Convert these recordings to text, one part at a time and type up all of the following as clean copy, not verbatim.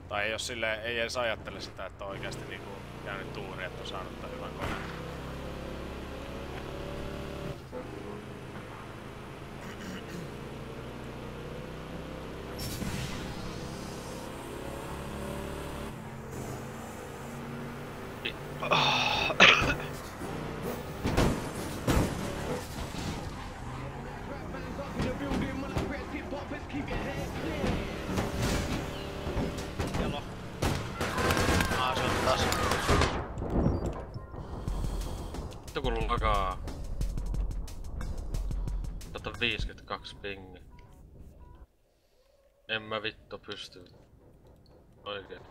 Tai ei, ei edes ajattele sitä, että on oikeasti niinku käynyt tuuri, että on saanut tämän hyvän koneen. Vittu kun lakaa. 52 pingi. En mä vittu pysty. Oikein.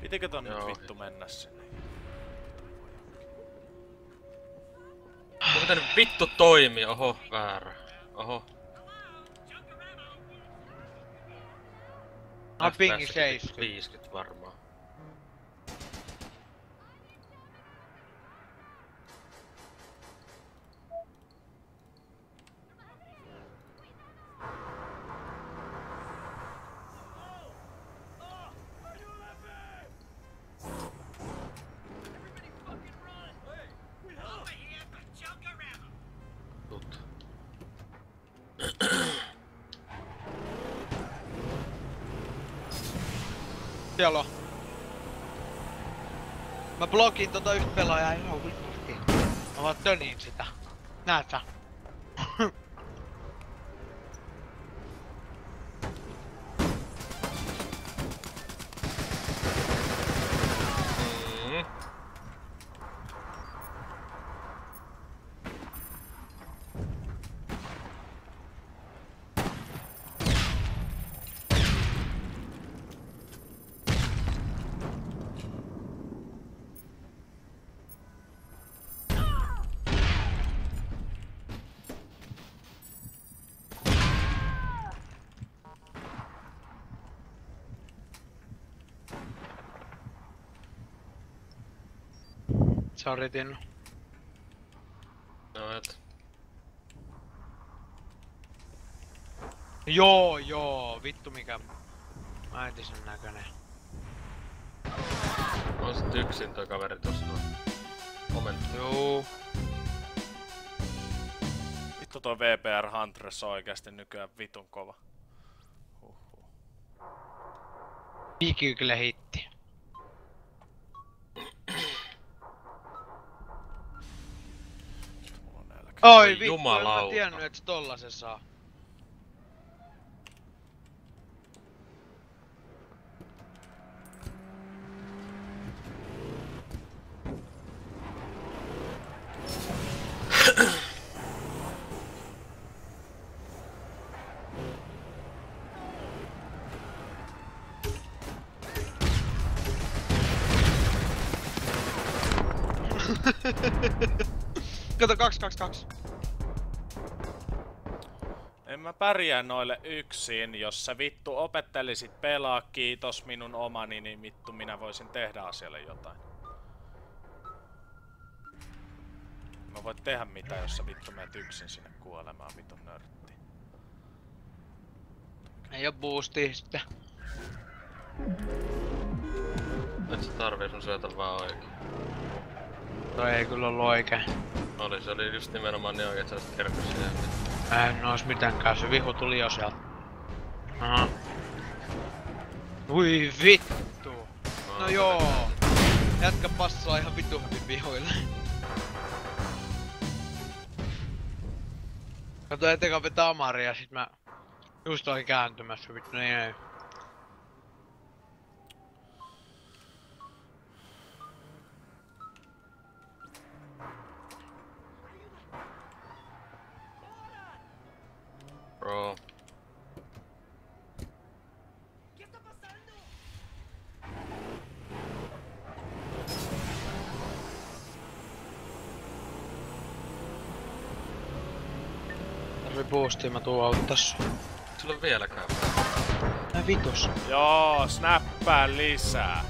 Pitikö ton nyt vittu mennä sinne? Miten vittu toimii? Oho, väärä. Oho. Pingi 70. 50 varmaan. Siellä on. Mä blokin tota yhtä pelaajaa ihan vitusti. Mä vaan tönin sitä. Näet sä? Sori Tinnu. No et. Joo, vittu mikä äitisen näköinen. On sit yksin toi kaveri tossa noin. Kommentti. Joo. Vittu toi VPR Huntress on oikeesti nykyään vitun kova. Piki kyllä hitti. Oi vittu, Jumalauta. en mä tiennyt et tolla se saa. Kato 222. En mä pärjää noille yksin, jos sä vittu opettelisit pelaa, kiitos minun omani, niin vittu minä voisin tehdä asialle jotain. Mä voit tehdä mitään, jos sä vittu menet yksin sinne kuolemaan, vitun nörtti. Ei oo boostia sitten. Et sä tarvii sun syötä vaan oikein. Toi ei kyllä ollu oikein. Se oli just nimenomaan niin oikein, että sä olisit kerkos siihen. En ois mitenkään, se vihu tuli jo sieltä. Aha. Ui vittu! No joo! Jätkä passaa ihan vittu hyvin vihoille. Kato etekä vetää Amaria, sit mä just olin kääntymässä vittu, niin ei. Bro. Tarvii boostia, mä tuun auttas. Sulla on vieläkään. Vitus. Joo, snappää lisää.